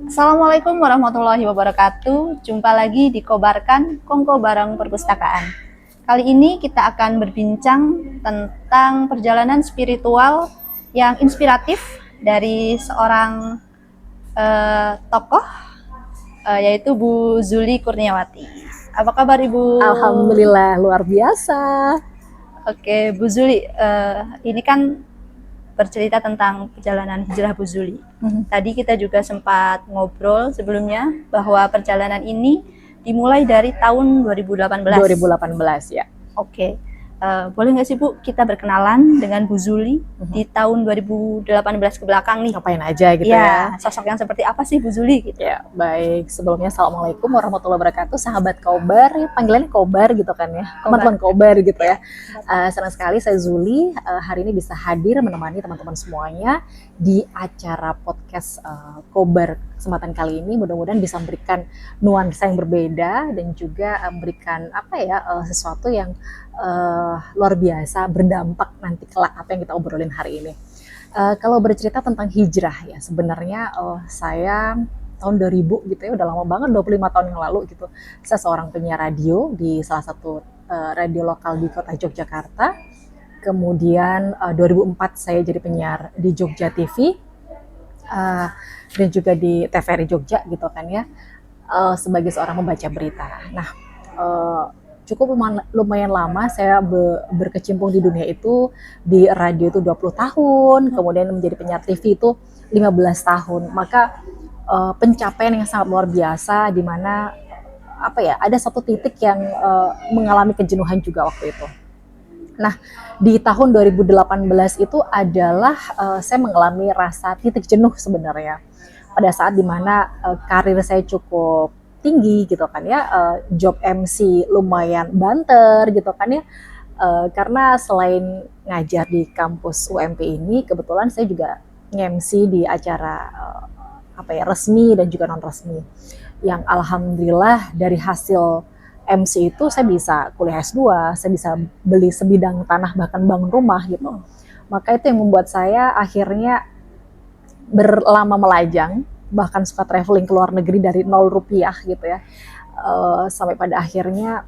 Assalamualaikum warahmatullahi wabarakatuh. Jumpa lagi di Kobarkan, Kongko Bareng Perpustakaan. Kali ini kita akan berbincang tentang perjalanan spiritual yang inspiratif dari seorang tokoh, yaitu Bu Zuli Kurniawati. Apa kabar Ibu? Alhamdulillah, luar biasa. Oke, Bu Zuli, ini kan bercerita tentang perjalanan hijrah Bu Zuli. Tadi kita juga sempat ngobrol sebelumnya bahwa perjalanan ini dimulai dari tahun 2018. 2018 ya. Oke, boleh nggak sih Bu kita berkenalan dengan Bu Zuli di tahun 2018 ke belakang nih? Ngapain aja gitu ya. Sosok yang seperti apa sih Bu Zuli gitu? Ya, baik. Sebelumnya Assalamualaikum warahmatullahi wabarakatuh. Sahabat Kobar, ya, panggilannya Kobar gitu kan ya. Teman-teman Kobar gitu ya. Senang sekali saya Zuli hari ini bisa hadir menemani teman-teman semuanya di acara podcast Kobar kesempatan kali ini. Mudah-mudahan bisa memberikan nuansa yang berbeda dan juga memberikan sesuatu yang luar biasa, berdampak nanti kelak apa yang kita obrolin hari ini. Kalau bercerita tentang hijrah ya, sebenarnya saya tahun 2000 gitu ya, udah lama banget, 25 tahun yang lalu gitu. Saya seorang penyiar radio di salah satu radio lokal di kota Yogyakarta. Kemudian 2004 saya jadi penyiar di Jogja TV dan juga di TVRI Jogja gitu kan ya, sebagai seorang membaca berita. Nah, cukup lumayan lama saya berkecimpung di dunia itu. Di radio itu 20 tahun, kemudian menjadi penyiar TV itu 15 tahun. Maka pencapaian yang sangat luar biasa, di mana ada satu titik yang mengalami kejenuhan juga waktu itu. Nah, di tahun 2018 itu adalah saya mengalami rasa titik jenuh sebenarnya. Pada saat dimana karir saya cukup tinggi gitu kan ya, job MC lumayan banter gitu kan ya, karena selain ngajar di kampus UMP ini, kebetulan saya juga nge-MC di acara resmi dan juga non resmi, yang alhamdulillah dari hasil MC itu saya bisa kuliah S2, saya bisa beli sebidang tanah bahkan bangun rumah gitu. Maka itu yang membuat saya akhirnya berlama melajang, bahkan suka traveling ke luar negeri dari 0 rupiah gitu ya. Sampai pada akhirnya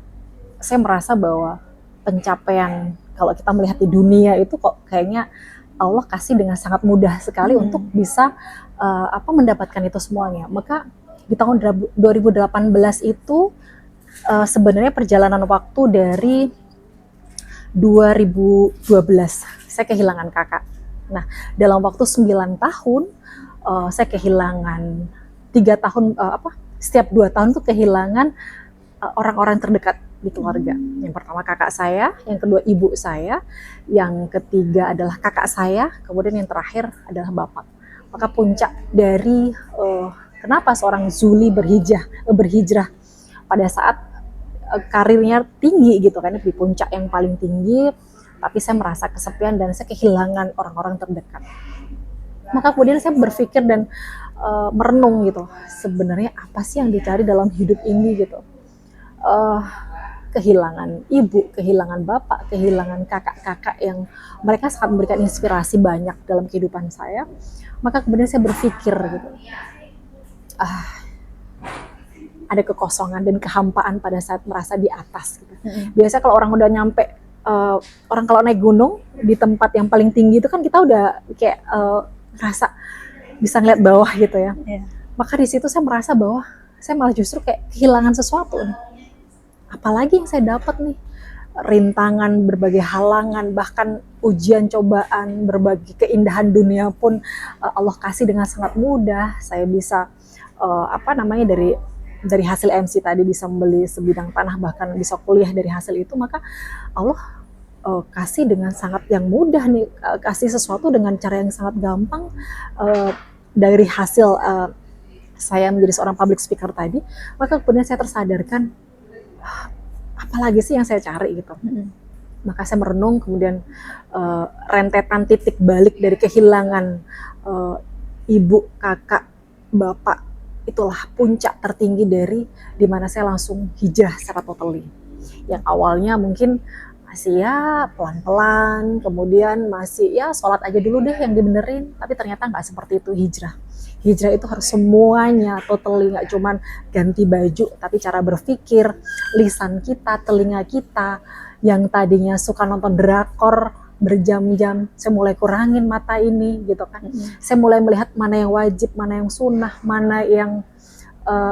saya merasa bahwa pencapaian kalau kita melihat di dunia itu kok kayaknya Allah kasih dengan sangat mudah sekali untuk bisa mendapatkan itu semuanya. Maka di tahun 2018 itu sebenarnya perjalanan waktu dari 2012 saya kehilangan kakak. Nah, dalam waktu 9 tahun saya kehilangan 3 tahun, setiap 2 tahun tuh kehilangan orang-orang terdekat di keluarga. Yang pertama kakak saya, yang kedua ibu saya, yang ketiga adalah kakak saya, kemudian yang terakhir adalah bapak. Maka puncak dari kenapa seorang Zuli berhijrah pada saat karirnya tinggi gitu kan, di puncak yang paling tinggi, tapi saya merasa kesepian dan saya kehilangan orang-orang terdekat. Maka kemudian saya berpikir dan merenung gitu, sebenarnya apa sih yang dicari dalam hidup ini gitu. Kehilangan ibu, kehilangan bapak, kehilangan kakak-kakak yang mereka sangat memberikan inspirasi banyak dalam kehidupan saya. Maka kemudian saya berpikir gitu, ada kekosongan dan kehampaan pada saat merasa di atas gitu. Biasa kalau orang udah nyampe, orang kalau naik gunung di tempat yang paling tinggi itu kan kita udah kayak rasa bisa ngeliat bawah gitu ya. Maka di situ saya merasa bahwa saya malah justru kayak kehilangan sesuatu nih. Apalagi yang saya dapat nih, rintangan, berbagai halangan, bahkan ujian, cobaan, berbagai keindahan dunia pun Allah kasih dengan sangat mudah. Saya bisa dari hasil MC tadi bisa membeli sebidang tanah, bahkan bisa kuliah dari hasil itu. Maka Allah kasih dengan sangat yang mudah nih, kasih sesuatu dengan cara yang sangat gampang. Dari hasil saya menjadi seorang public speaker tadi, maka kemudian saya tersadarkan, apalagi sih yang saya cari gitu. Maka saya merenung, kemudian rentetan titik balik dari kehilangan ibu, kakak, bapak, itulah puncak tertinggi dari dimana saya langsung hijrah secara totally. Yang awalnya mungkin masih ya pelan-pelan, kemudian masih ya sholat aja dulu deh yang dibenerin, tapi ternyata nggak seperti itu hijrah. Hijrah itu harus semuanya, totally, nggak cuman ganti baju, tapi cara berpikir, lisan kita, telinga kita, yang tadinya suka nonton drakor berjam-jam, saya mulai kurangin mata ini gitu kan. Saya mulai melihat mana yang wajib, mana yang sunnah, mana yang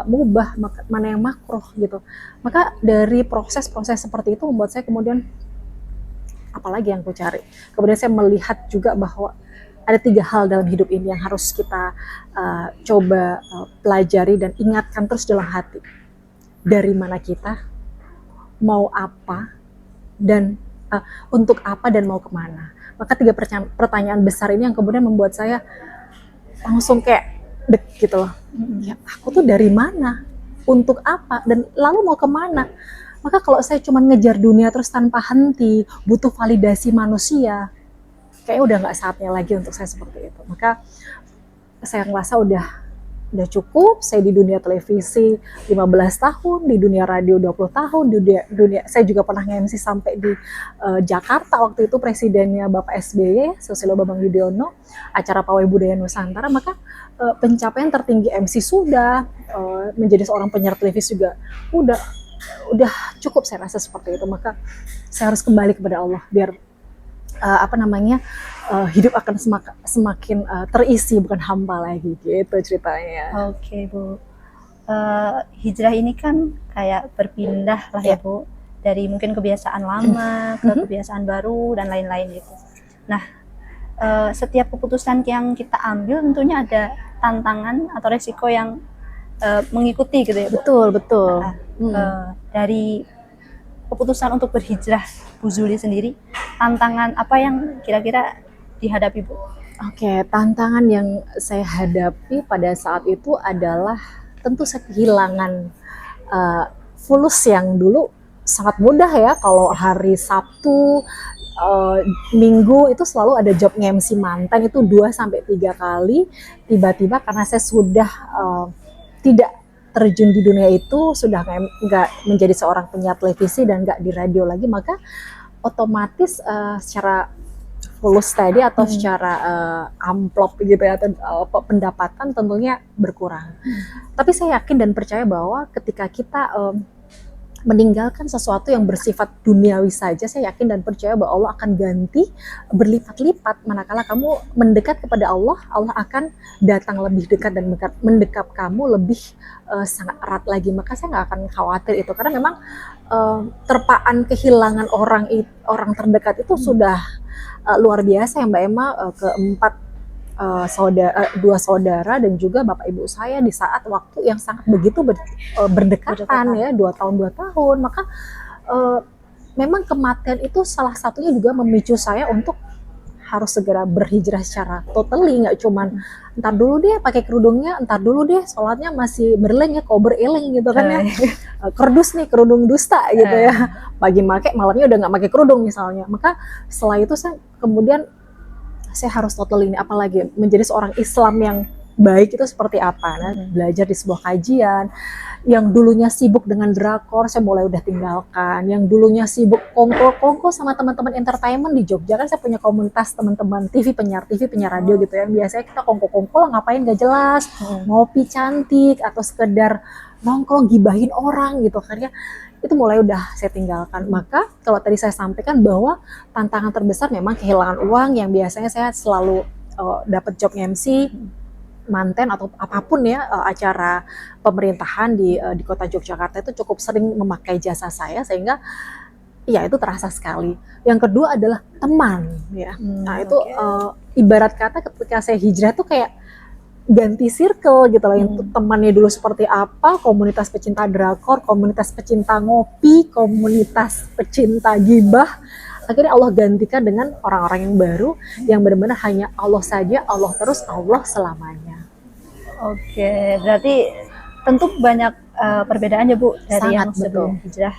mubah, mana yang makruh gitu. Maka dari proses-proses seperti itu membuat saya kemudian apalagi yang aku cari. Kemudian saya melihat juga bahwa ada 3 hal dalam hidup ini yang harus kita coba pelajari dan ingatkan terus dalam hati. Dari mana kita, mau apa, dan untuk apa dan mau kemana. Maka 3 pertanyaan besar ini yang kemudian membuat saya langsung kayak dek gitu loh. Ya, aku tuh dari mana, untuk apa, dan lalu mau kemana. Maka kalau saya cuma ngejar dunia terus tanpa henti, butuh validasi manusia, kayaknya udah nggak saatnya lagi untuk saya seperti itu. Maka saya ngerasa udah cukup. Saya di dunia televisi 15 tahun, di dunia radio 20 tahun, di dunia saya juga pernah nge-MC sampai di Jakarta waktu itu presidennya Bapak SBY, Susilo Bambang Yudhoyono, acara Pawai Budaya Nusantara. Maka pencapaian tertinggi MC sudah, menjadi seorang penyiar televisi juga udah cukup, saya rasa seperti itu. Maka saya harus kembali kepada Allah biar hidup akan semakin terisi, bukan hampa lagi gitu ceritanya. Oke, Bu. Hijrah ini kan kayak berpindah lah ya, Bu, dari mungkin kebiasaan lama ke kebiasaan baru dan lain-lain gitu. Nah, setiap keputusan yang kita ambil tentunya ada tantangan atau resiko yang mengikuti gitu ya, Bu. Betul. Dari keputusan untuk berhijrah Bu Zuli sendiri, tantangan apa yang kira-kira dihadapi, Bu? Oke, tantangan yang saya hadapi pada saat itu adalah tentu saya kehilangan fulus yang dulu sangat mudah ya. Kalau hari Sabtu, Minggu itu selalu ada job nge-MC mantan itu 2-3 kali. Tiba-tiba karena saya sudah tidak terjun di dunia itu, sudah nggak menjadi seorang penyiar televisi dan nggak di radio lagi, maka otomatis secara fulus tadi atau secara amplop gitu ya, atau pendapatan tentunya berkurang. Tapi saya yakin dan percaya bahwa ketika kita meninggalkan sesuatu yang bersifat duniawi saja, saya yakin dan percaya bahwa Allah akan ganti berlipat-lipat. Manakala kamu mendekat kepada Allah, Allah akan datang lebih dekat dan mendekap kamu lebih sangat erat lagi. Maka saya nggak akan khawatir itu, karena memang terpaan kehilangan orang terdekat itu sudah luar biasa ya Mbak Emma. Keempat dua saudara dan juga bapak ibu saya di saat waktu yang sangat begitu berdekatan ya, 2 tahun. Maka memang kematian itu salah satunya juga memicu saya untuk harus segera berhijrah secara totally, nggak cuman entar dulu deh pakai kerudungnya, entar dulu deh sholatnya masih berleng ya, kober eleng gitu kan ya, kerdus nih, kerudung dusta gitu ya, pagi make malamnya udah nggak pakai kerudung misalnya. Maka setelah itu saya harus total ini, apalagi menjadi seorang Islam yang baik itu seperti apa. Nah, belajar di sebuah kajian. Yang dulunya sibuk dengan drakor, saya mulai udah tinggalkan. Yang dulunya sibuk kongko sama teman-teman entertainment di Jogja, kan saya punya komunitas teman-teman penyiar radio gitu ya. Biasanya kita kongko lah, ngapain gak jelas, ngopi cantik atau sekedar nongkrong gibahin orang gitu kan ya. Itu mulai udah saya tinggalkan. Maka kalau tadi saya sampaikan bahwa tantangan terbesar memang kehilangan uang, yang biasanya saya selalu dapat job MC manten atau apapun ya, acara pemerintahan di kota Yogyakarta itu cukup sering memakai jasa saya, sehingga ya itu terasa sekali. Yang kedua adalah teman ya. Nah itu ibarat kata ketika saya hijrah tuh kayak ganti circle gitu loh. Yang temannya dulu seperti apa, komunitas pecinta drakor, komunitas pecinta ngopi, komunitas pecinta gibah, akhirnya Allah gantikan dengan orang-orang yang baru, yang benar-benar hanya Allah saja, Allah terus, Allah selamanya. Oke, berarti tentu banyak perbedaannya Bu dari Sangat yang sebelum hijrah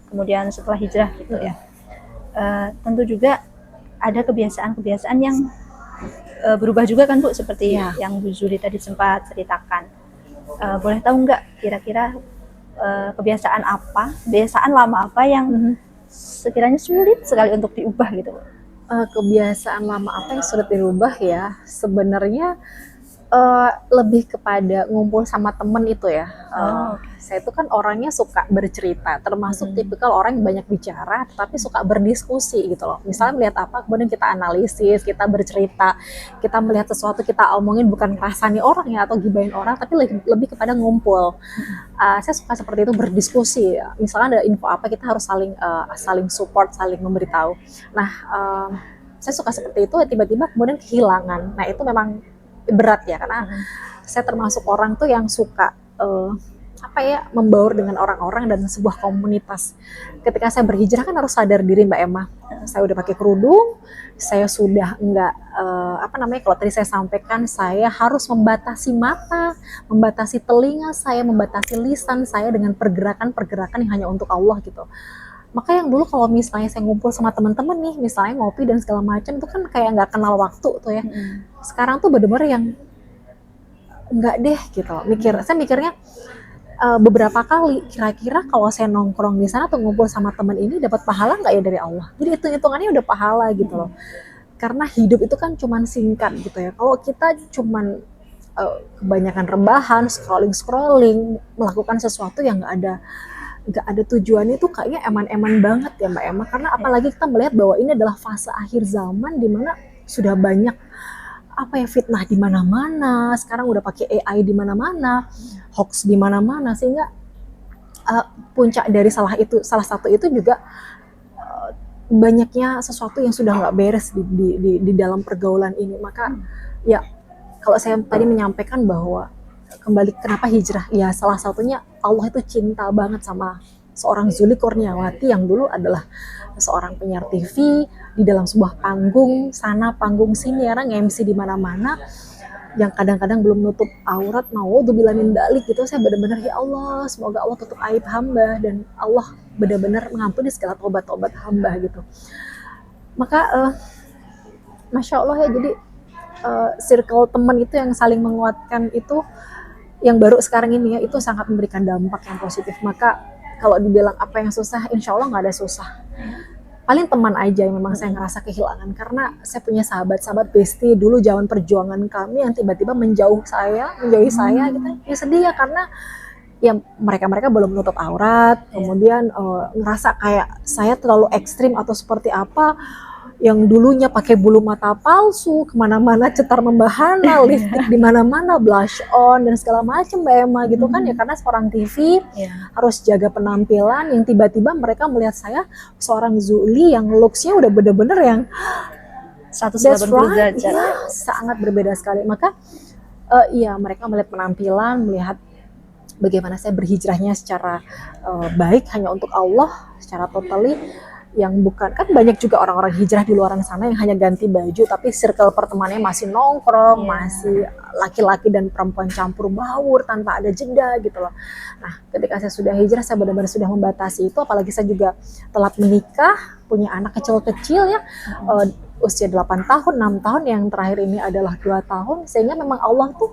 kemudian setelah hijrah gitu ya. Tentu juga ada kebiasaan-kebiasaan yang berubah juga kan Bu, seperti yang Bu Zuli tadi sempat ceritakan. Boleh tahu nggak kira-kira kebiasaan lama apa yang sekiranya sulit sekali untuk diubah gitu Bu? Kebiasaan lama apa yang sulit dirubah ya? Sebenarnya Lebih kepada ngumpul sama temen itu ya. Oke. Saya itu kan orangnya suka bercerita, termasuk tipikal orang yang banyak bicara, tapi suka berdiskusi gitu loh. Misalnya melihat apa, kemudian kita analisis, kita bercerita, kita melihat sesuatu, kita omongin bukan ngerasani orang ya atau gibahin orang, tapi lebih kepada ngumpul. Saya suka seperti itu, berdiskusi. Misalnya ada info apa, kita harus saling support, saling memberitahu. Nah, saya suka seperti itu, tiba-tiba kemudian kehilangan. Nah, itu memang berat ya, karena saya termasuk orang tuh yang suka membaur dengan orang-orang dan sebuah komunitas. Ketika saya berhijrah kan harus sadar diri Mbak Emma. Saya udah pakai kerudung, saya sudah enggak kalau tadi saya sampaikan, saya harus membatasi mata, membatasi telinga saya, membatasi lisan saya dengan pergerakan-pergerakan yang hanya untuk Allah gitu. Maka yang dulu kalau misalnya saya ngumpul sama teman-teman nih, misalnya ngopi dan segala macam, itu kan kayak nggak kenal waktu tuh ya. Sekarang tuh bener-bener yang nggak deh gitu. Saya mikirnya beberapa kali, kira-kira kalau saya nongkrong di sana atau ngumpul sama teman ini dapat pahala nggak ya dari Allah? Jadi hitung-hitungannya udah pahala gitu loh. Karena hidup itu kan cuman singkat gitu ya. Kalau kita cuman kebanyakan rebahan, scrolling, melakukan sesuatu yang nggak ada tujuannya, itu kayaknya eman-eman banget ya Mbak Emma, karena apalagi kita melihat bahwa ini adalah fase akhir zaman di mana sudah banyak fitnah di mana-mana, sekarang udah pakai AI di mana-mana, hoax di mana-mana, sehingga puncak dari salah satu itu juga banyaknya sesuatu yang sudah nggak beres di dalam pergaulan ini. Maka ya kalau saya tadi menyampaikan bahwa kembali kenapa hijrah, ya salah satunya Allah itu cinta banget sama seorang Zuli Kurniawati yang dulu adalah seorang penyiar TV di dalam sebuah panggung sana panggung sini, orang MC di mana-mana, yang kadang-kadang belum nutup aurat, naudzubillah min dzalik gitu. Saya benar-benar ya Allah, semoga Allah tutup aib hamba dan Allah benar-benar mengampuni segala tobat-tobat hamba gitu. Maka Masya Allah ya, jadi circle teman itu yang saling menguatkan itu yang baru sekarang ini ya, itu sangat memberikan dampak yang positif. Maka kalau dibilang apa yang susah, insya Allah nggak ada susah. Paling teman aja yang memang saya ngerasa kehilangan, karena saya punya sahabat-sahabat bestie dulu zaman perjuangan kami yang tiba-tiba menjauhi saya gitu. Ya sedih ya, karena ya mereka belum menutup aurat, kemudian ngerasa kayak saya terlalu ekstrim atau seperti apa, yang dulunya pakai bulu mata palsu, kemana-mana cetar membahana, lipstick di mana-mana, blush on dan segala macam Mbak Emma gitu kan ya, karena seorang TV harus jaga penampilan, yang tiba-tiba mereka melihat saya seorang Zuli yang looksnya udah bener-bener yang 180 derajat. Ya, sangat berbeda sekali. Maka mereka melihat penampilan, melihat bagaimana saya berhijrahnya secara baik hanya untuk Allah, secara totally, yang bukan, kan banyak juga orang-orang hijrah di luar sana yang hanya ganti baju tapi circle pertemanannya masih nongkrong, masih laki-laki dan perempuan campur baur tanpa ada jeda gitu loh. Nah, ketika saya sudah hijrah, saya benar-benar sudah membatasi itu, apalagi saya juga telat menikah, punya anak kecil-kecil ya, usia 8 tahun, 6 tahun, yang terakhir ini adalah 2 tahun, sehingga memang Allah tuh,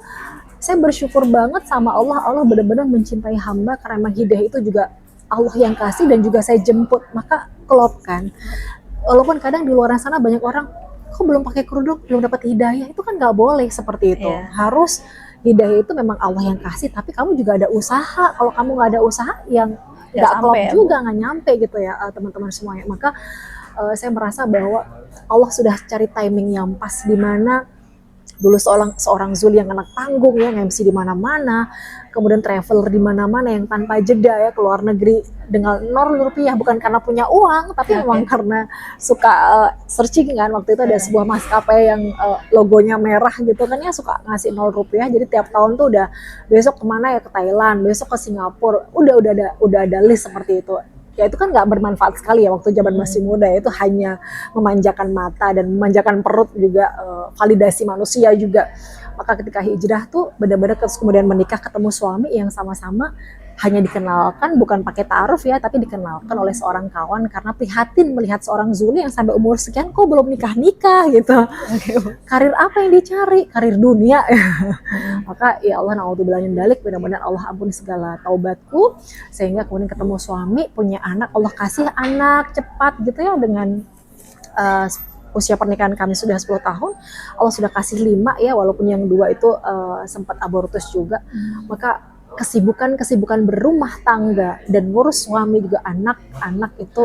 saya bersyukur banget sama Allah benar-benar mencintai hamba, karena memang hidayah itu juga Allah yang kasih dan juga saya jemput. Maka klop kan, walaupun kadang di luar sana banyak orang kok belum pakai kerudung belum dapat hidayah, itu kan nggak boleh seperti itu. Harus hidayah itu memang Allah yang kasih, tapi kamu juga ada usaha. Kalau kamu nggak ada usaha, yang nggak klop juga, nggak nyampe gitu ya teman-teman semuanya. Maka saya merasa bahwa Allah sudah cari timing yang pas, di mana dulu seorang Zul yang anak panggung ya, MC di mana-mana, kemudian traveler di mana-mana yang tanpa jeda ya, ke luar negeri dengan Rp0, bukan karena punya uang, tapi memang karena suka searching kan. Waktu itu ada sebuah maskapai yang logonya merah gitu kan ya, suka ngasih Rp0, jadi tiap tahun tuh udah besok kemana ya, ke Thailand, besok ke Singapura, udah ada list seperti itu. Ya itu kan nggak bermanfaat sekali ya waktu zaman masih muda, itu hanya memanjakan mata dan memanjakan perut, juga validasi manusia juga. Maka ketika hijrah tuh benar-benar kemudian menikah, ketemu suami yang sama-sama hanya dikenalkan, bukan pakai ta'aruf ya, tapi dikenalkan oleh seorang kawan karena prihatin melihat seorang Zuli yang sampai umur sekian kok belum nikah gitu. Karir apa yang dicari? Karir dunia. Maka ya Allah, naudzubillah min dzalik, benar-benar Allah ampuni segala taubatku, sehingga kemudian ketemu suami, punya anak, Allah kasih anak cepat gitu ya, dengan usia pernikahan kami sudah 10 tahun, Allah sudah kasih 5 ya, walaupun yang 2 itu sempat abortus juga. Maka kesibukan berumah tangga dan ngurus suami juga anak-anak itu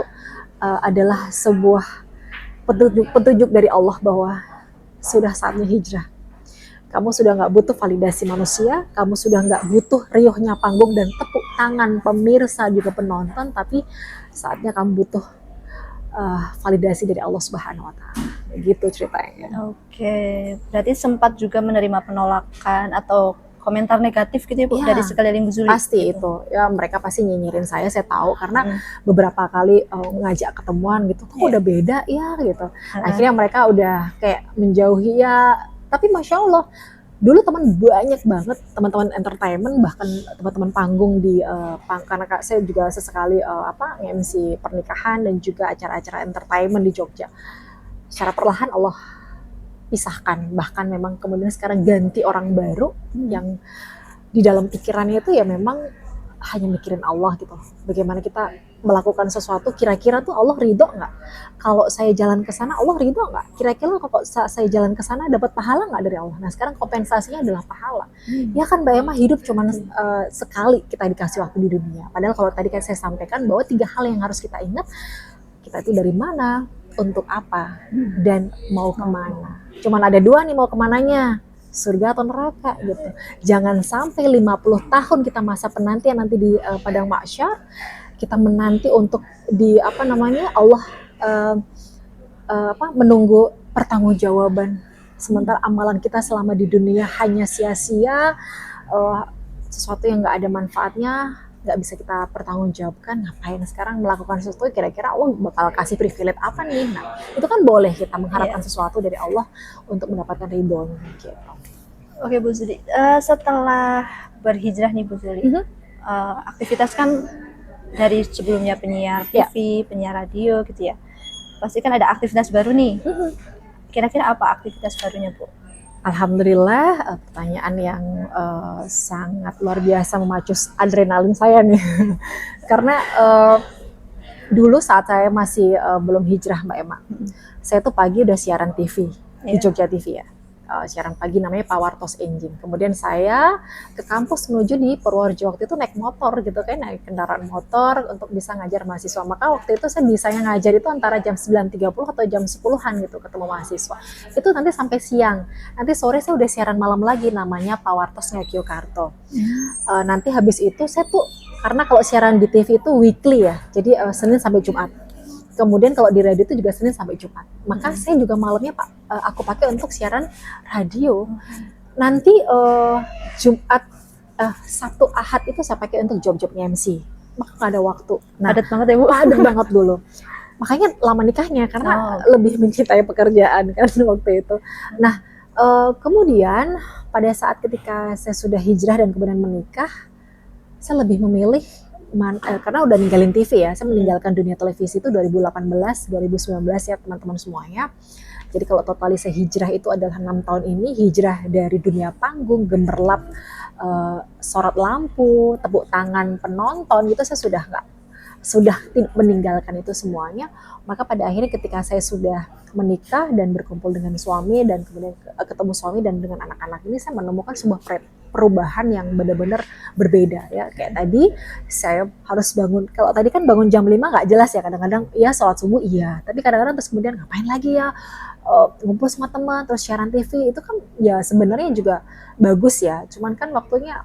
adalah sebuah petunjuk dari Allah bahwa sudah saatnya hijrah. Kamu sudah nggak butuh validasi manusia, kamu sudah nggak butuh riuhnya panggung dan tepuk tangan pemirsa juga penonton, tapi saatnya kamu butuh validasi dari Allah Subhanahu Wa Taala. Gitu ceritanya. Oke, berarti sempat juga menerima penolakan atau komentar negatif gitu ya Bu Ya, dari sekeliling Bu Zuli? pasti itu ya, mereka pasti nyinyirin saya tahu karena beberapa kali ngajak ketemuan gitu, kok udah beda ya gitu. Akhirnya mereka udah kayak menjauhi ya, tapi Masya Allah dulu banyak banget teman-teman entertainment, bahkan teman-teman panggung di karena saya juga sesekali MC pernikahan dan juga acara-acara entertainment di Jogja. Secara perlahan Allah pisahkan, bahkan memang kemudian sekarang ganti orang baru yang di dalam pikirannya itu ya memang hanya mikirin Allah gitu. Bagaimana kita melakukan sesuatu, kira-kira tuh Allah ridho nggak? Kalau saya jalan ke sana Allah ridho nggak? Kira-kira kalau saya jalan ke sana dapat pahala nggak dari Allah? Nah sekarang kompensasinya adalah pahala. Ya kan Mbak Emma, hidup cuma sekali kita dikasih waktu di dunia. Padahal kalau tadi kan saya sampaikan bahwa 3 hal yang harus kita ingat, kita itu dari mana, untuk apa, dan mau kemana. Cuman ada 2 nih, mau kemananya, surga atau neraka gitu. Jangan sampai 50 tahun kita masa penantian nanti di padang mahsyar, kita menanti untuk di Allah menunggu pertanggungjawaban. Sementara amalan kita selama di dunia hanya sia-sia, sesuatu yang nggak ada manfaatnya, nggak bisa kita pertanggungjawabkan. Ngapain sekarang melakukan sesuatu, kira-kira Allah bakal kasih privilege apa nih? Nah itu kan boleh kita mengharapkan sesuatu dari Allah untuk mendapatkan ridhonya gitu. Oke Bu Zuli, setelah berhijrah nih Bu Zuli, aktivitas kan dari sebelumnya penyiar TV, penyiar radio gitu ya, pasti kan ada aktivitas baru nih. Kira-kira apa aktivitas barunya Bu? Alhamdulillah, pertanyaan yang sangat luar biasa, memacu adrenalin saya nih. Karena dulu saat saya masih belum hijrah Mbak Emma, saya tuh pagi udah siaran TV di Jogja TV ya. Siaran pagi namanya Pawartos Engine. Kemudian saya ke kampus menuju di Purworejo, waktu itu naik motor gitu kan, naik kendaraan motor untuk bisa ngajar mahasiswa. Maka waktu itu saya bisanya ngajar itu antara jam 9.30 atau jam 10-an gitu ketemu mahasiswa. Itu nanti sampai siang. Nanti sore saya udah siaran malam lagi namanya Pawartos Ngayogyakarta. Nanti habis itu saya tuh, karena kalau siaran di TV itu weekly ya, jadi Senin sampai Jumat. Kemudian kalau di radio itu juga Senin sampai Jumat. Maka saya juga malamnya aku pakai untuk siaran radio. Nanti Jumat, Sabtu, Ahad itu saya pakai untuk job-jobnya MC. Maka nggak ada waktu. Nah, Padat banget ya Bu? Padat banget dulu. Makanya lama nikahnya karena lebih mencintai pekerjaan kan waktu itu. Nah, kemudian pada saat ketika saya sudah hijrah dan kemudian menikah, saya lebih memilih karena udah ninggalin TV ya, saya meninggalkan dunia televisi itu 2018, 2019 ya teman-teman semuanya. Jadi kalau totalis saya hijrah itu adalah 6 tahun ini, hijrah dari dunia panggung, gemerlap, sorot lampu, tepuk tangan penonton gitu, saya sudah meninggalkan itu semuanya. Maka pada akhirnya ketika saya sudah menikah dan berkumpul dengan suami dan kemudian ketemu suami dan dengan anak-anak ini, saya menemukan sebuah perubahan yang benar-benar berbeda ya. Kayak tadi saya harus bangun, kalau tadi kan bangun jam 5 nggak jelas ya, kadang-kadang ya sholat subuh iya, tapi kadang-kadang terus kemudian ngapain lagi ya, ngumpul sama teman, terus siaran TV, itu kan ya sebenarnya juga bagus ya, cuman kan waktunya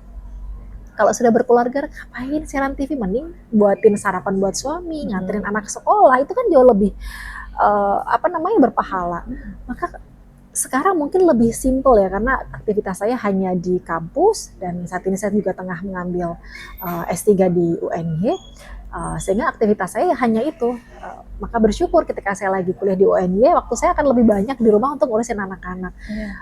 kalau sudah berkeluarga ngapain siaran TV, mending buatin sarapan buat suami, nganterin anak sekolah, itu kan jauh lebih berpahala. Maka sekarang mungkin lebih simpel ya, karena aktivitas saya hanya di kampus dan saat ini saya juga tengah mengambil S3 di UNY, sehingga aktivitas saya hanya itu. Maka bersyukur ketika saya lagi kuliah di UNY, waktu saya akan lebih banyak di rumah untuk ngurusin anak-anak.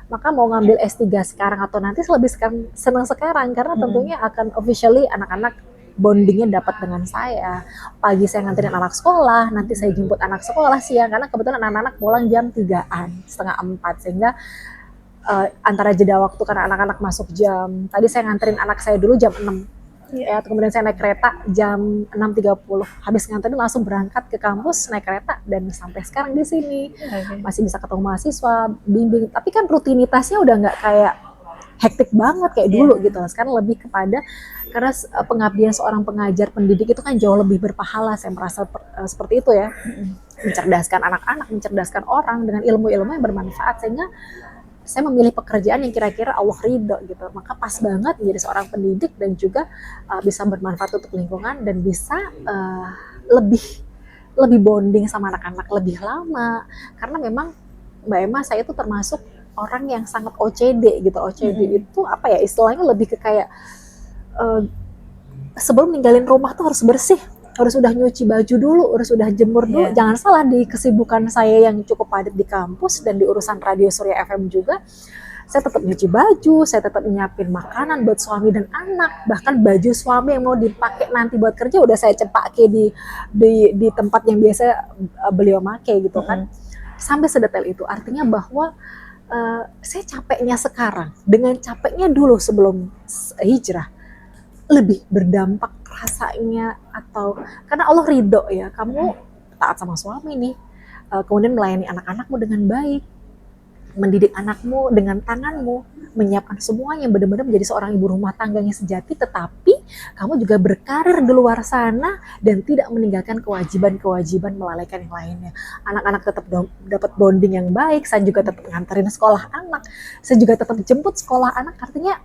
Maka mau ngambil S3 sekarang atau nanti, lebih senang sekarang karena tentunya akan officially anak-anak bondingnya dapat dengan saya. Pagi saya nganterin anak sekolah, nanti saya jemput anak sekolah siang, karena kebetulan anak-anak pulang jam 3-an, setengah 4, sehingga antara jeda waktu karena anak-anak masuk tadi saya nganterin anak saya dulu jam 6, Ya, kemudian saya naik kereta jam 6.30. Habis nganterin langsung berangkat ke kampus naik kereta dan sampai sekarang di sini. Masih bisa ketemu mahasiswa, bimbing. Tapi kan rutinitasnya udah nggak kayak hektik banget kayak dulu gitu. Sekarang lebih kepada karena pengabdian seorang pengajar pendidik itu kan jauh lebih berpahala. Saya merasa seperti itu ya. Mencerdaskan anak-anak, mencerdaskan orang dengan ilmu-ilmu yang bermanfaat, sehingga saya memilih pekerjaan yang kira-kira Allah ridho gitu. Maka pas banget menjadi seorang pendidik dan juga bisa bermanfaat untuk lingkungan dan bisa lebih bonding sama anak-anak lebih lama. Karena memang Mbak Emma, saya itu termasuk orang yang sangat OCD gitu. OCD itu apa ya istilahnya, lebih ke kayak sebelum ninggalin rumah tuh harus bersih, harus udah nyuci baju dulu, harus udah jemur dulu. Jangan salah, di kesibukan saya yang cukup padat di kampus dan di urusan Radio Surya FM juga, saya tetap nyuci baju, saya tetap nyiapin makanan buat suami dan anak. Bahkan baju suami yang mau dipakai nanti buat kerja udah saya cepake di tempat yang biasa beliau make gitu kan. Sampai sedetail itu. Artinya bahwa saya capeknya sekarang dengan capeknya dulu sebelum hijrah lebih berdampak rasanya, atau karena Allah ridho ya, kamu taat sama suami nih, kemudian melayani anak-anakmu dengan baik, mendidik anakmu dengan tanganmu, menyiapkan semua yang benar-benar menjadi seorang ibu rumah tangga yang sejati, tetapi kamu juga berkarir di luar sana dan tidak meninggalkan kewajiban-kewajiban, melalaikan yang lainnya. Anak-anak tetap dapat bonding yang baik, saya juga tetap nganterin sekolah anak, saya juga tetap jemput sekolah anak. Artinya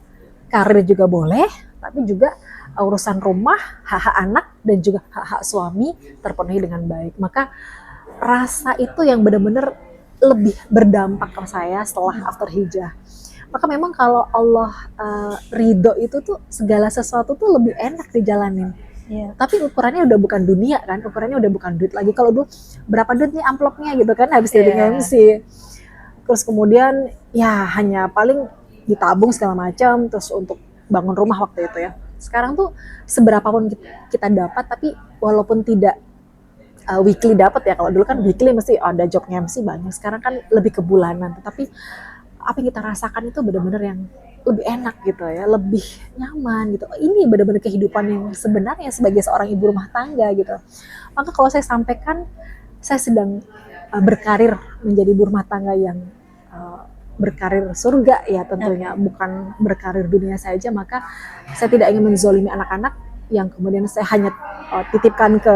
karir juga boleh, tapi juga urusan rumah, hak-hak anak dan juga hak-hak suami terpenuhi dengan baik. Maka rasa itu yang benar-benar lebih berdampak ke saya setelah after hijrah. Maka memang kalau Allah ridho itu tuh segala sesuatu tuh lebih enak dijalanin. Tapi ukurannya udah bukan dunia kan, ukurannya udah bukan duit lagi. Kalau dulu berapa duit nih amplopnya gitu kan habis jadi MC. Terus kemudian ya hanya paling ditabung segala macam terus untuk bangun rumah waktu itu ya. Sekarang tuh seberapapun kita dapat, tapi walaupun tidak weekly dapat ya, kalau dulu kan weekly mesti ada job MC banyak, sekarang kan lebih ke bulanan. Tapi apa yang kita rasakan itu benar-benar yang lebih enak gitu ya, lebih nyaman gitu. Ini benar-benar kehidupan yang sebenarnya sebagai seorang ibu rumah tangga gitu. Maka kalau saya sampaikan saya sedang berkarir menjadi ibu rumah tangga yang berkarir surga ya tentunya, bukan berkarir dunia saja. Maka saya tidak ingin menzolimi anak-anak yang kemudian saya hanya titipkan ke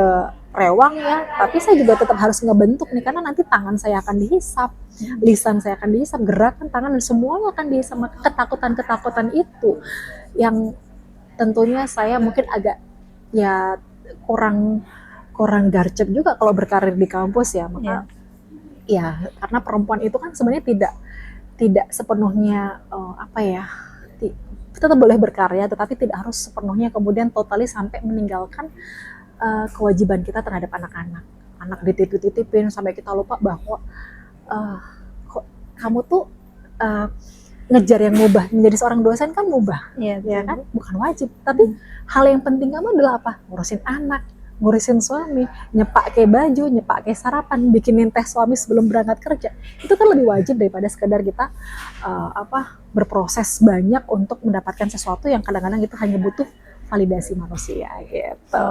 rewang ya, tapi saya juga tetap harus ngebentuk nih, karena nanti tangan saya akan dihisap, lisan saya akan dihisap, gerakan tangan dan semuanya akan dihisap. Maka ketakutan-ketakutan itu yang tentunya saya mungkin agak ya kurang garcep juga kalau berkarir di kampus ya. Maka ya karena perempuan itu kan sebenarnya tidak sepenuhnya tetap boleh berkarya, tetapi tidak harus sepenuhnya kemudian totali sampai meninggalkan kewajiban kita terhadap anak-anak. Anak dititip-titipin sampai kita lupa bahwa kamu tuh ngejar yang mubah. Menjadi seorang dosen kan mubah, ya kan? Bukan wajib. Tapi hal yang penting kamu adalah apa? Ngurusin anak, ngurusin suami, nyepake baju, nyepake sarapan, bikinin teh suami sebelum berangkat kerja. Itu kan lebih wajib daripada sekedar kita berproses banyak untuk mendapatkan sesuatu yang kadang-kadang itu hanya butuh validasi manusia gitu.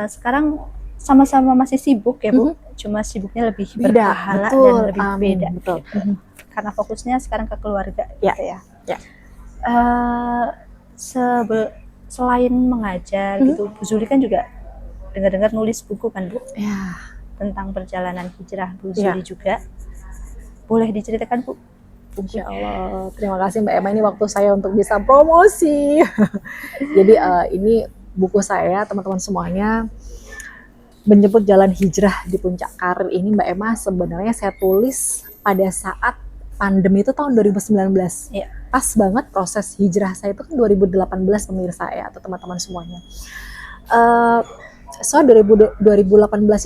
Sekarang sama-sama masih sibuk ya Bu, cuma sibuknya lebih berpahala dan lebih beda. Betul. Karena fokusnya sekarang ke keluarga. Selain mengajar gitu, Bu Zuli kan juga dengar-dengar nulis buku kan Bu? Ya. Tentang perjalanan hijrah Bu Zuli juga. Boleh diceritakan Bu? Insya Allah. Terima kasih Mbak Emma, ini waktu saya untuk bisa promosi. Jadi ini buku saya, teman-teman semuanya, Menjemput Jalan Hijrah di Puncak Karir. Ini Mbak Emma sebenarnya saya tulis pada saat pandemi itu tahun 2019. Pas banget proses hijrah saya itu kan 2018 pemirsa ya, atau teman-teman semuanya. So 2018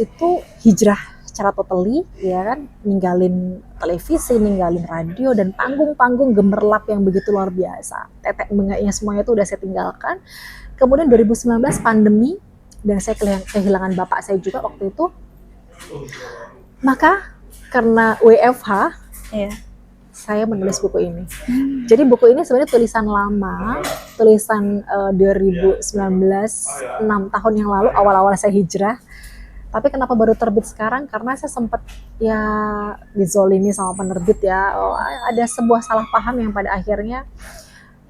itu hijrah secara totally ya kan, ninggalin televisi, ninggalin radio dan panggung-panggung gemerlap yang begitu luar biasa. Tetek bengeknya semuanya itu udah saya tinggalkan. Kemudian 2019 pandemi dan saya kehilangan bapak saya juga waktu itu. Maka karena WFH saya menulis buku ini. Jadi buku ini sebenarnya tulisan lama, tulisan 2019, 6 tahun yang lalu, awal-awal saya hijrah. Tapi kenapa baru terbit sekarang? Karena saya sempat ya dizolimi sama penerbit ya. Ada sebuah salah paham yang pada akhirnya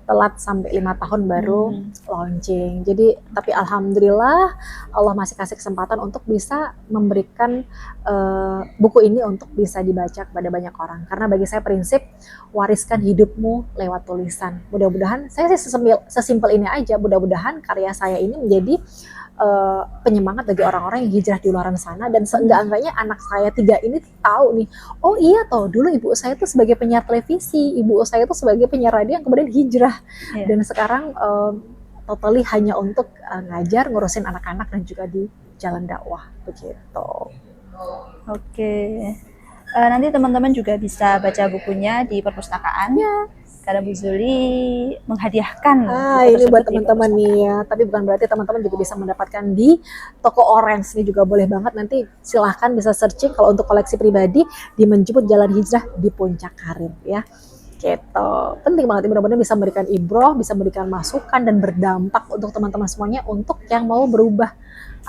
telat sampai 5 tahun baru launching. Jadi tapi alhamdulillah Allah masih kasih kesempatan untuk bisa memberikan buku ini untuk bisa dibaca kepada banyak orang. Karena bagi saya prinsip wariskan hidupmu lewat tulisan. Mudah-mudahan saya sih sesimpel ini aja. Mudah-mudahan karya saya ini menjadi penyemangat bagi orang-orang yang hijrah di luar sana, dan seenggak-enggaknya anak saya 3 ini tahu nih, oh iya toh dulu ibu saya tuh sebagai penyiar televisi, ibu saya tuh sebagai penyiar radio yang kemudian hijrah, dan sekarang totally hanya untuk ngajar, ngurusin anak-anak dan juga di jalan dakwah begitu. Oke. Nanti teman-teman juga bisa baca bukunya di perpustakaan. Karena Bu Zuli menghadiahkan ini buat teman-teman nih ya. Tapi bukan berarti teman-teman juga bisa mendapatkan di toko Orange, ini juga boleh banget. Nanti silahkan bisa searching kalau untuk koleksi pribadi di Menjemput Jalan Hijrah di Puncak Karim ya. Gitu. Penting banget, mudah-mudahan bisa memberikan ibroh, bisa memberikan masukan dan berdampak untuk teman-teman semuanya untuk yang mau berubah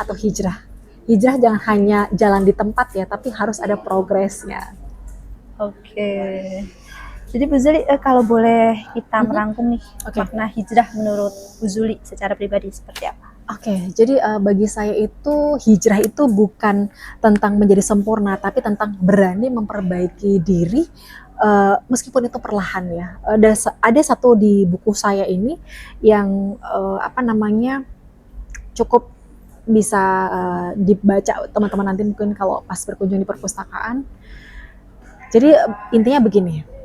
atau hijrah. Hijrah jangan hanya jalan di tempat ya, tapi harus ada progresnya. Oke. Jadi Bu Zuli, kalau boleh kita merangkum nih, makna hijrah menurut Bu Zuli secara pribadi seperti apa? Oke, jadi bagi saya itu hijrah itu bukan tentang menjadi sempurna, tapi tentang berani memperbaiki diri, meskipun itu perlahan ya. Ada satu di buku saya ini yang cukup bisa dibaca teman-teman nanti mungkin kalau pas berkunjung di perpustakaan. Jadi intinya begini,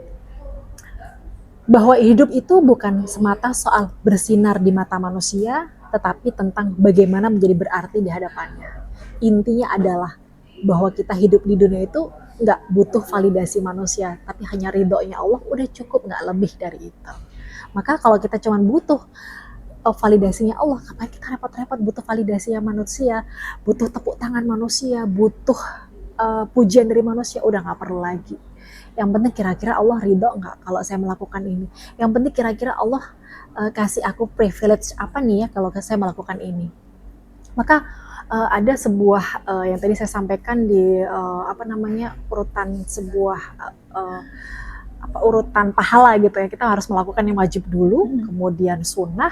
bahwa hidup itu bukan semata soal bersinar di mata manusia, tetapi tentang bagaimana menjadi berarti di hadapannya. Intinya adalah bahwa kita hidup di dunia itu nggak butuh validasi manusia, tapi hanya ridhonya Allah udah cukup, nggak lebih dari itu. Maka kalau kita cuma butuh validasinya Allah, ngapain kita repot-repot butuh validasinya manusia, butuh tepuk tangan manusia, butuh pujian dari manusia, udah nggak perlu lagi. Yang penting kira-kira Allah ridho nggak kalau saya melakukan ini. Yang penting kira-kira Allah kasih aku privilege apa nih ya kalau saya melakukan ini. Maka ada sebuah yang tadi saya sampaikan di urutan sebuah urutan pahala gitu ya. Kita harus melakukan yang wajib dulu, kemudian sunnah,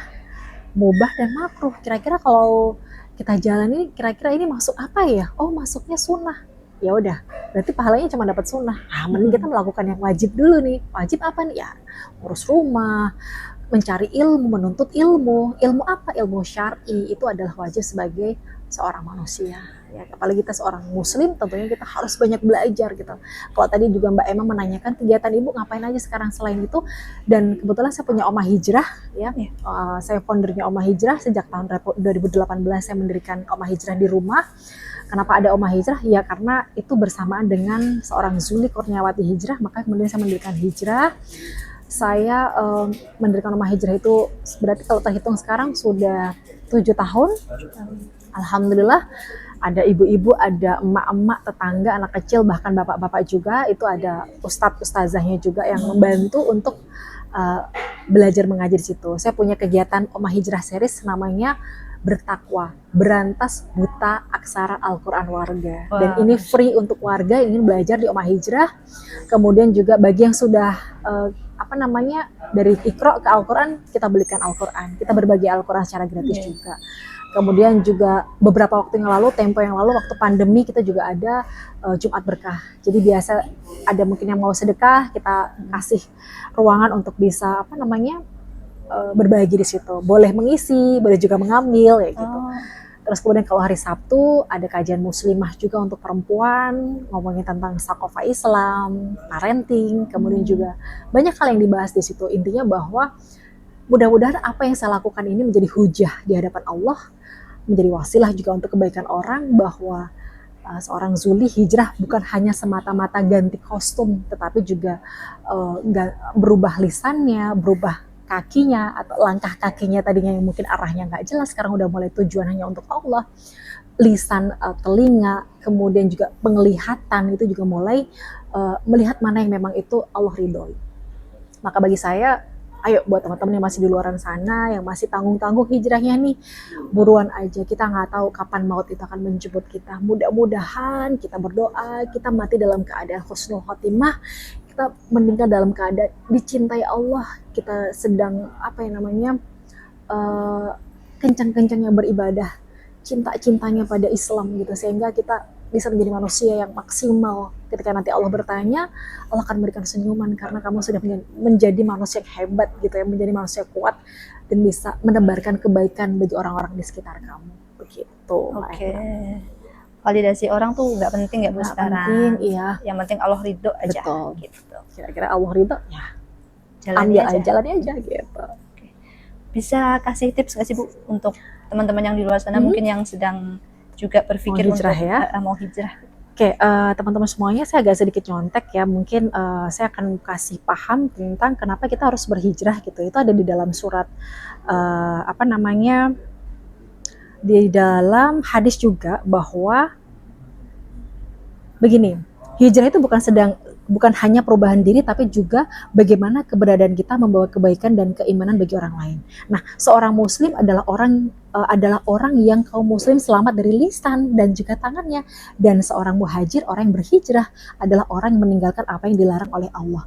mubah dan makruh. Kira-kira kalau kita jalan ini, kira-kira ini masuk apa ya? Oh, masuknya sunnah. Ya udah, berarti pahalanya cuma dapat sunnah. Mending kita melakukan yang wajib dulu nih. Wajib apa nih? Ya, ngurus rumah, mencari ilmu, menuntut ilmu. Ilmu apa? Ilmu syar'i. Itu adalah wajib sebagai seorang manusia. Ya, apalagi kita seorang muslim, tentunya kita harus banyak belajar gitu. Kalau tadi juga Mbak Emma menanyakan kegiatan ibu ngapain aja sekarang selain itu, dan kebetulan saya punya Omah Hijrah ya. Saya foundernya Omah Hijrah sejak tahun 2018. Saya mendirikan Omah Hijrah di rumah. Kenapa ada Omah Hijrah? Ya karena itu bersamaan dengan seorang Zuli Kurniawati Hijrah, maka kemudian saya mendirikan Hijrah. Saya mendirikan Omah Hijrah itu berarti kalau terhitung sekarang sudah 7 tahun. Alhamdulillah ada ibu-ibu, ada emak-emak, tetangga, anak kecil, bahkan bapak-bapak juga. Itu ada ustadz-ustazahnya juga yang membantu untuk belajar mengajar di situ. Saya punya kegiatan Omah Hijrah series namanya Bertakwa, Berantas Buta Aksara Al-Quran Warga. Dan ini free untuk warga yang ingin belajar di Omah Hijrah. Kemudian juga bagi yang sudah dari Iqra ke Al-Quran, kita belikan Al-Quran. Kita berbagi Al-Quran secara gratis juga. Kemudian juga beberapa waktu yang lalu, tempo yang lalu waktu pandemi, kita juga ada Jumat Berkah. Jadi biasa ada mungkin yang mau sedekah, kita kasih ruangan untuk bisa berbagi di situ. Boleh mengisi, boleh juga mengambil ya gitu. Terus kemudian kalau hari Sabtu ada kajian muslimah juga untuk perempuan, ngomongin tentang sakofa Islam, parenting, kemudian juga banyak hal yang dibahas di situ. Intinya bahwa mudah-mudahan apa yang saya lakukan ini menjadi hujah di hadapan Allah, menjadi wasilah juga untuk kebaikan orang, bahwa seorang Zuli hijrah bukan hanya semata-mata ganti kostum, tetapi juga berubah lisannya, berubah kakinya atau langkah kakinya tadinya yang mungkin arahnya nggak jelas, sekarang udah mulai tujuan hanya untuk Allah. Lisan, telinga, kemudian juga penglihatan itu juga mulai melihat mana yang memang itu Allah ridhoi. Maka bagi saya, ayo buat teman-teman yang masih di luar sana, yang masih tanggung-tanggung hijrahnya nih, buruan aja. Kita nggak tahu kapan maut itu akan menjemput kita. Mudah-mudahan kita berdoa, kita mati dalam keadaan husnul khotimah, kita meninggal dalam keadaan dicintai Allah, kita sedang uh, kencang-kencangnya beribadah, cinta-cintanya pada Islam gitu, sehingga kita bisa menjadi manusia yang maksimal. Ketika nanti Allah bertanya, Allah akan memberikan senyuman karena kamu sudah menjadi manusia yang hebat gitu ya, menjadi manusia kuat dan bisa menebarkan kebaikan bagi orang-orang di sekitar kamu. Begitu. Oke. Validasi orang tuh nggak penting ya Bu sekarang. Penting, iya. Yang penting Allah ridho aja. Betul. Gitu. Kira-kira Allah ridho, ya jalani aja gitu. Oke. Bisa kasih tips nggak sih Bu untuk teman-teman yang di luar sana mungkin yang sedang juga berpikir mau hijrah, untuk mau hijrah? Oke, teman-teman semuanya, saya agak sedikit nyontek ya. Mungkin saya akan kasih paham tentang kenapa kita harus berhijrah gitu. Itu ada di dalam surat di dalam hadis juga, bahwa begini, hijrah itu bukan hanya perubahan diri, tapi juga bagaimana keberadaan kita membawa kebaikan dan keimanan bagi orang lain. Nah, seorang muslim adalah orang yang kaum muslim selamat dari lisan dan juga tangannya. Dan seorang muhajir, orang yang berhijrah, adalah orang yang meninggalkan apa yang dilarang oleh Allah.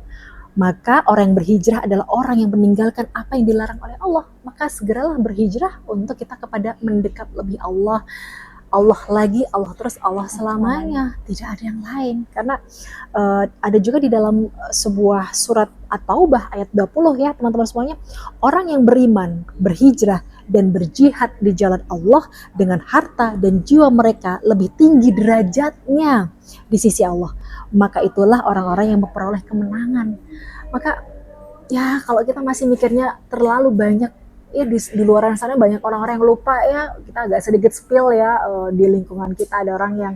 Maka orang yang berhijrah adalah orang yang meninggalkan apa yang dilarang oleh Allah. Maka segeralah berhijrah untuk kita kepada mendekat lebih Allah. Allah lagi, Allah terus, Allah selamanya, tidak ada yang lain. Karena ada juga di dalam sebuah surat At-Taubah ayat 20 ya teman-teman semuanya, orang yang beriman, berhijrah dan berjihad di jalan Allah dengan harta dan jiwa mereka lebih tinggi derajatnya di sisi Allah, maka itulah orang-orang yang memperoleh kemenangan. Maka ya kalau kita masih mikirnya terlalu banyak ya, di luar sana banyak orang-orang yang lupa ya. Kita agak sedikit spill ya, di lingkungan kita ada orang yang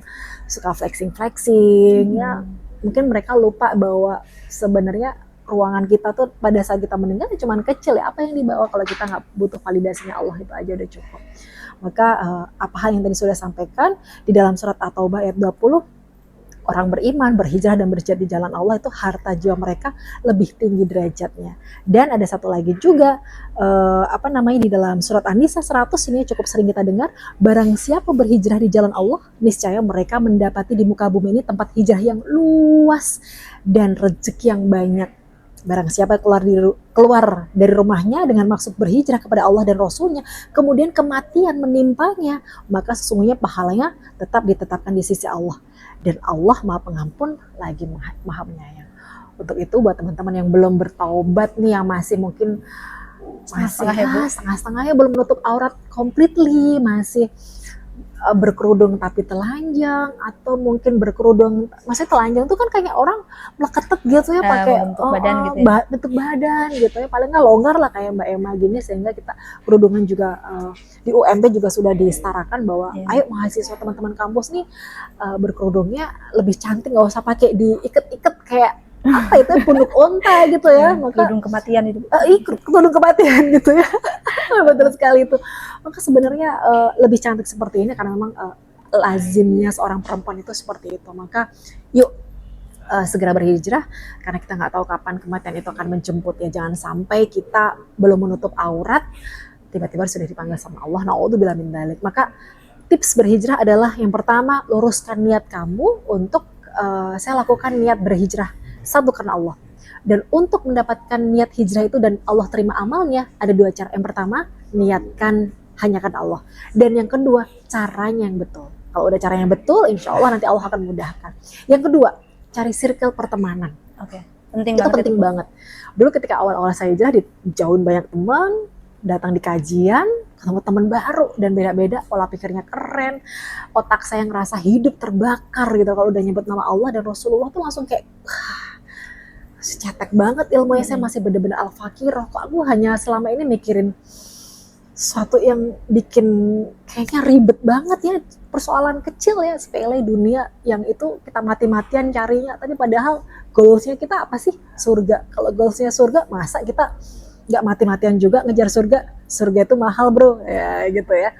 suka flexing ya. Mungkin mereka lupa bahwa sebenarnya ruangan kita tuh pada saat kita meninggal cuma kecil ya. Apa yang dibawa kalau kita nggak butuh validasinya Allah, itu aja udah cukup. Maka apa hal yang tadi sudah sampaikan di dalam surat At-Taubah ayat 20, orang beriman, berhijrah dan berjihad di jalan Allah itu harta jiwa mereka lebih tinggi derajatnya. Dan ada satu lagi juga di dalam surat An-Nisa 100, ini cukup sering kita dengar, barang siapa berhijrah di jalan Allah, niscaya mereka mendapati di muka bumi ini tempat hijrah yang luas dan rezeki yang banyak. Barang siapa keluar dari rumahnya dengan maksud berhijrah kepada Allah dan Rasulnya, kemudian kematian menimpanya, maka sesungguhnya pahalanya tetap ditetapkan di sisi Allah. Dan Allah Maha Pengampun lagi Maha Penyayang. Untuk itu buat teman-teman yang belum bertaubat nih, yang masih mungkin setengah-setengah ya, belum menutup aurat completely, masih berkerudung tapi telanjang, atau mungkin berkerudung masih telanjang tuh kan kayak orang meleketet gitu ya, pakai bentuk badan gitu ya, paling nggak longgar lah kayak Mbak Emma gini, sehingga kita kerudungan juga di UMP juga sudah disetarakan bahwa ayo mahasiswa teman-teman kampus nih berkerudungnya lebih cantik, nggak usah pakai diiket-iket kayak apa itu punduk onta gitu ya, maka kerudung kematian itu. Kerudung kematian gitu ya. Betul sekali itu. Maka sebenarnya lebih cantik seperti ini karena memang lazimnya seorang perempuan itu seperti itu. Maka yuk segera berhijrah, karena kita nggak tahu kapan kematian itu akan menjemput ya. Jangan sampai kita belum menutup aurat tiba-tiba sudah dipanggil sama Allah. Na'udzubillah min dzalik. Maka tips berhijrah adalah yang pertama, luruskan niat kamu untuk saya lakukan niat berhijrah satu karena Allah. Dan untuk mendapatkan niat hijrah itu dan Allah terima amalnya, ada dua cara. Yang pertama, niatkan hanya karena Allah. Dan yang kedua, caranya yang betul. Kalau udah caranya yang betul, insya Allah nanti Allah akan memudahkan. Yang kedua, cari circle pertemanan. Oke, penting itu banget. Penting banget. Dulu ketika awal-awal saya hijrah, dijauhin banyak teman, datang di kajian, ketemu teman baru, dan beda-beda, pola pikirnya keren, otak saya ngerasa hidup terbakar gitu. Kalau udah nyebut nama Allah dan Rasulullah tuh langsung kayak cetek banget ilmunya. Saya masih bener-bener al-fakirah. Kok aku hanya selama ini mikirin sesuatu yang bikin kayaknya ribet banget ya, persoalan kecil ya, sepele dunia yang itu kita mati-matian carinya. Tapi padahal goalsnya kita apa sih? Surga. Kalau goalsnya surga, masa kita nggak mati-matian juga ngejar surga? Surga itu mahal bro, ya gitu ya.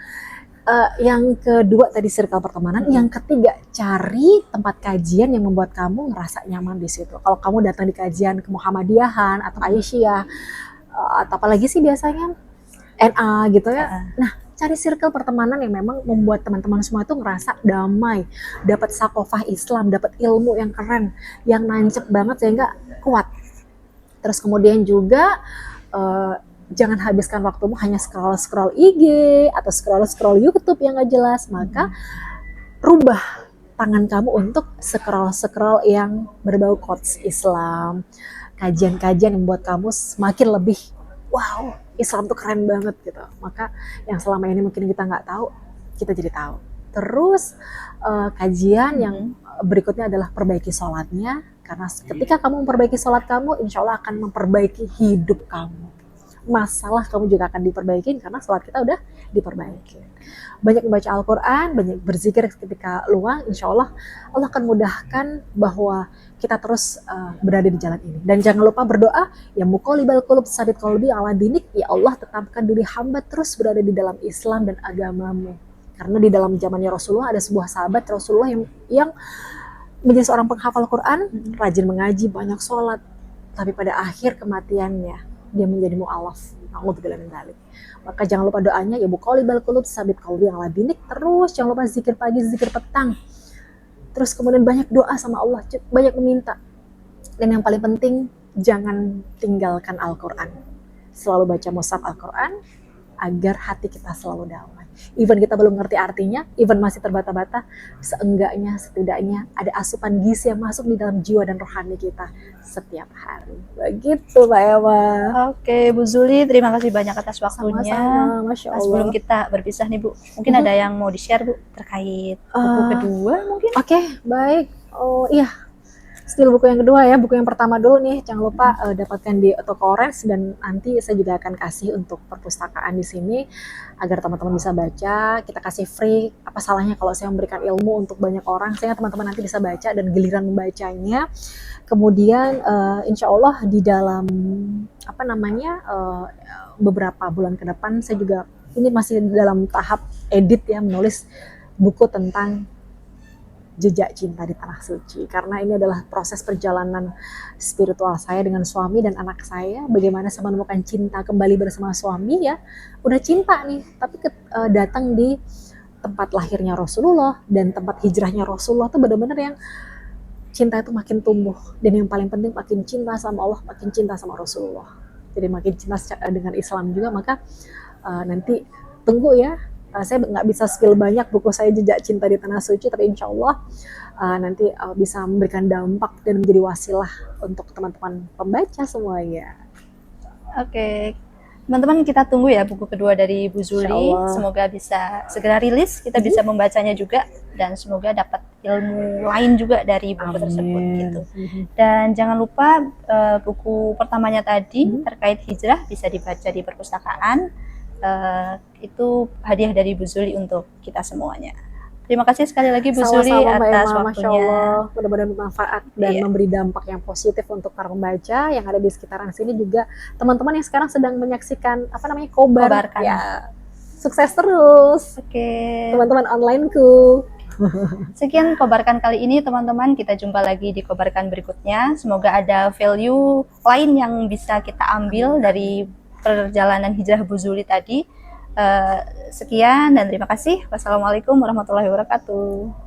Yang kedua tadi circle pertemanan, yang ketiga cari tempat kajian yang membuat kamu ngerasa nyaman di situ. Kalau kamu datang di kajian ke Muhammadiyahan atau Aisyah, atau apalagi sih biasanya NA gitu ya. Nah, cari circle pertemanan yang memang membuat teman-teman semua itu ngerasa damai, dapat sakofah Islam, dapat ilmu yang keren, yang nancep banget sehingga kuat. Terus kemudian juga jangan habiskan waktumu hanya scroll-scroll IG atau scroll-scroll YouTube yang gak jelas, maka rubah tangan kamu untuk scroll-scroll yang berbau quotes Islam, kajian-kajian yang membuat kamu semakin lebih wow, Islam tuh keren banget gitu. Maka yang selama ini mungkin kita nggak tahu, kita jadi tahu. Terus kajian yang berikutnya adalah perbaiki sholatnya, karena ketika kamu memperbaiki sholat kamu, insya Allah akan memperbaiki hidup kamu. Masalah kamu juga akan diperbaiki karena sholat kita udah diperbaiki. Banyak membaca Al-Quran, banyak berzikir ketika luang, insya Allah Allah akan mudahkan bahwa kita terus berada di jalan ini. Dan jangan lupa berdoa, ya muqallibal qulub tsabit qalbi ala dinik, ya Allah tetapkan diri hamba terus berada di dalam Islam dan agamamu. Karena di dalam zamannya Rasulullah ada sebuah sahabat Rasulullah yang menjadi seorang penghafal Quran, rajin mengaji, banyak sholat, tapi pada akhir kematiannya dia menjadi mu'alaf. Na'udzubillah min dzalik. Maka jangan lupa doanya, ya muqallibal qulub tsabit qalbi ala dinik. Terus jangan lupa zikir pagi, zikir petang. Terus kemudian banyak doa sama Allah, banyak meminta. Dan yang paling penting, jangan tinggalkan Al-Quran. Selalu baca mushaf Al-Quran agar hati kita selalu damai. Even kita belum ngerti artinya, even masih terbata-bata, seenggaknya, setidaknya ada asupan gizi yang masuk di dalam jiwa dan rohani kita setiap hari. Begitu Mbak Ewa. Oke, Bu Zuli, terima kasih banyak atas waktunya. Sama-sama, Masya Allah. Sebelum kita berpisah nih Bu, mungkin ada yang mau di-share Bu terkait buku kedua mungkin? Oke, baik. Oh iya, still buku yang kedua ya, buku yang pertama dulu nih, jangan lupa dapatkan di toko Orange, dan nanti saya juga akan kasih untuk perpustakaan di sini agar teman-teman bisa baca. Kita kasih free, apa salahnya kalau saya memberikan ilmu untuk banyak orang, sehingga teman-teman nanti bisa baca dan giliran membacanya. Kemudian insya Allah di dalam beberapa bulan ke depan saya juga ini masih dalam tahap edit ya, menulis buku tentang jejak cinta di tanah suci, karena ini adalah proses perjalanan spiritual saya dengan suami dan anak saya, bagaimana saya menemukan cinta kembali bersama suami ya, udah cinta nih, tapi datang di tempat lahirnya Rasulullah dan tempat hijrahnya Rasulullah tuh benar-benar yang cinta itu makin tumbuh, dan yang paling penting makin cinta sama Allah, makin cinta sama Rasulullah, jadi makin cinta dengan Islam juga. Maka nanti tunggu ya. Saya nggak bisa spill banyak buku saya Jejak Cinta di Tanah Suci, tapi insya Allah nanti bisa memberikan dampak dan menjadi wasilah untuk teman-teman pembaca semuanya. Oke, teman-teman kita tunggu ya buku kedua dari Bu Zuli. Semoga bisa segera rilis, kita bisa membacanya juga, dan semoga dapat ilmu lain juga dari buku tersebut gitu. Dan jangan lupa buku pertamanya tadi terkait hijrah bisa dibaca di perpustakaan. Itu hadiah dari Bu Zuli untuk kita semuanya. Terima kasih sekali lagi Bu Zuli atas waktunya. Mudah-mudahan bermanfaat dan memberi dampak yang positif untuk para pembaca yang ada di sekitaran sini, juga teman-teman yang sekarang sedang menyaksikan Kobarkan. Ya, sukses terus. Oke. Teman-teman onlineku. Sekian Kobarkan kali ini teman-teman, kita jumpa lagi di Kobarkan berikutnya. Semoga ada value lain yang bisa kita ambil dari perjalanan hijrah Bu Zuli tadi. Sekian dan terima kasih. Wassalamualaikum warahmatullahi wabarakatuh.